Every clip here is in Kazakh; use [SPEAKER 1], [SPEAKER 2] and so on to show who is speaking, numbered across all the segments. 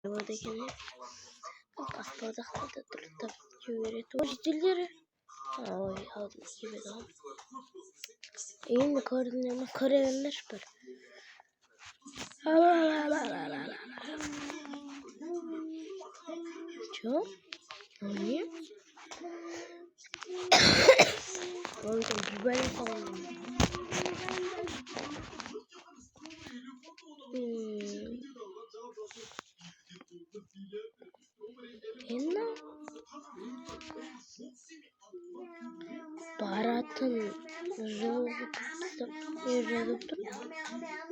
[SPEAKER 1] Вот такие. Господа, кто-то тут говорит, учитель. Ой, а вот тебе дом. И на корне шпор. Чё? Нет? Он там прибавил. Инна? Баратын жазып тұр.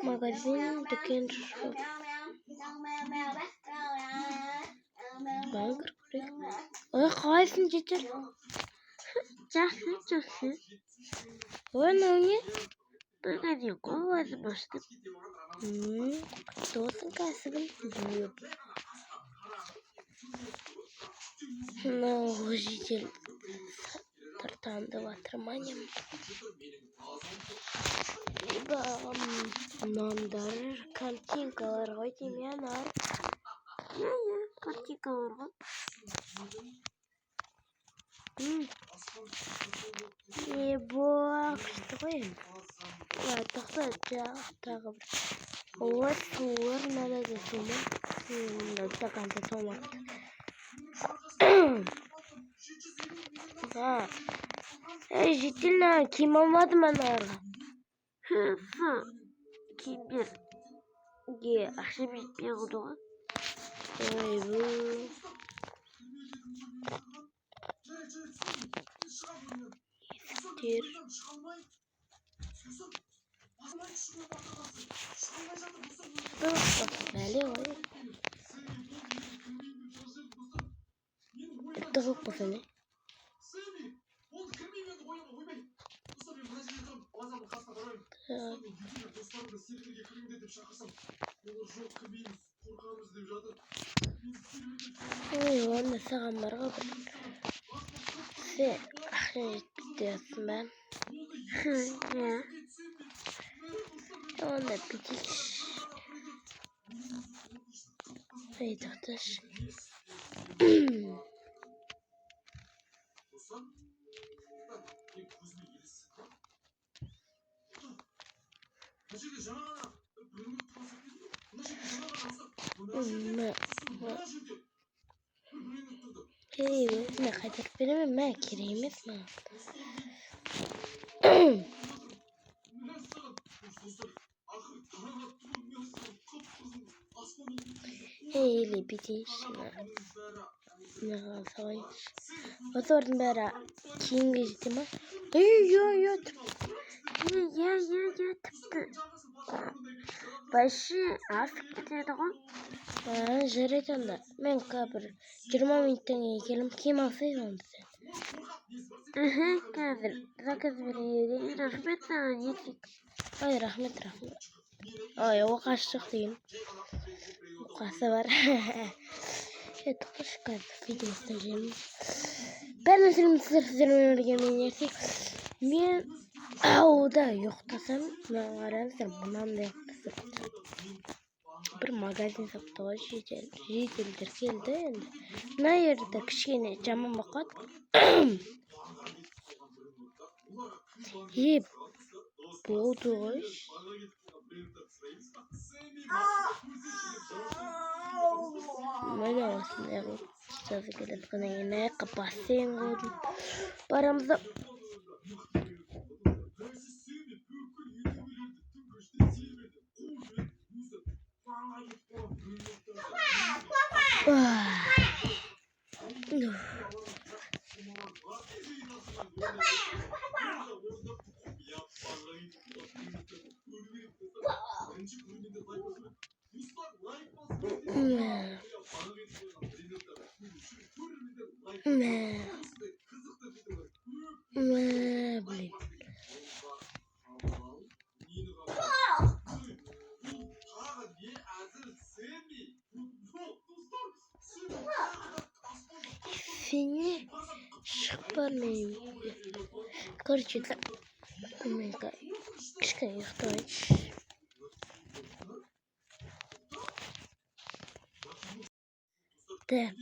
[SPEAKER 1] Магазин, дүкен жоқ. Банкір көрек. Ой, қалайсың жетер? Жақсы. Ой, не? Погоди, голос бастып. Құттықтың кәсібін. Но житель тартанды ватырманем. Мынандар картинкалар ғой деймін ар. Картинкалар ғой. Бақ, что ғой? Тоқта тағы бір. Вот суыр надо да сума. Стаканды томақты. Да. Житель киім алмады манарға. Киберге ақша бітпей қалды ғой. Ой, бұл. Естер. Бәле ғой. Тіпті қоқ болсын, не? Ой, онда саған барға бір. Сен ақша жетпейсің бән. Онда бітейш. Ой, тоқташ. Мен қайтарып беремін, мен керек емес маған. Или бітейші. Маған салайыншы. Осы ордың бәрі кейінге жете ма? Тіпті. Бәші асып кетеді ғой. Жарайды онда. Мен бір 20 минуттан келім киім алсайын онда сен. Қазір заказ берейін. Рахмет саған етсек. Ой, рахмет. Ой, оқасы жоқ дейін. Оқасы бар. Тоқташ қазір видеосын жемін. Бәрін сіздермен өргенмен ерсек. Мен ауда ұйықтасам, қараңыздар мұнамда ұйықтасам. Бір магазин сапты ғой, жителдер келді енді. Мына жерде кішкене жаман бақат. Болды ғой. Міне осындай ғой. Жазы келеді ғана ене бассейн қойдым. Барамызда. Блин. Синий шпалей. Короче, это кишка их de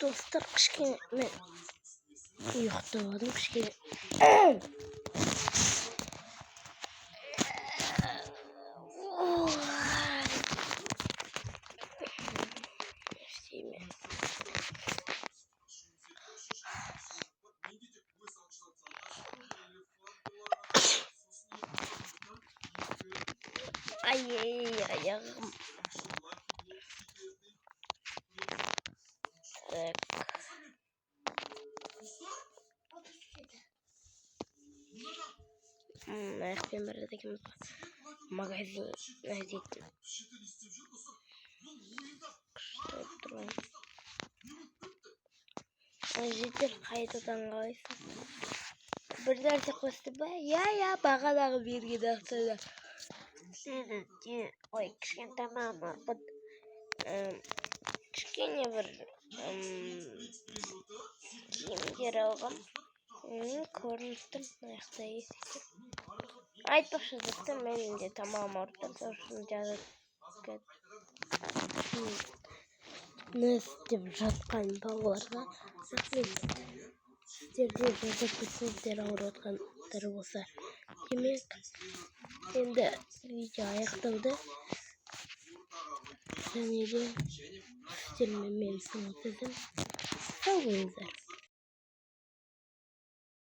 [SPEAKER 1] dostlar kışkene men uykutamadım kışkene. Ay ayağım. Evet. Ayaklarım aradaki magazin nezikti. Житель қайтадан қалайсың? Bir нәрсе қосты ба? Я бағадағы берген ақшада. Ой, кішкентай мамырбын. Кішкене бір киімдер алғам. Көріністім, аяқта есекте. Айтпақшы зықты менің де тамам ортам сосын жазып не істеп жатқан балаларға рахмет. Сіздерде жазып сіздер ауырып жатқандар болса, демек енді видео аяқталды. Және де сіздермен мен сау болыңыздар.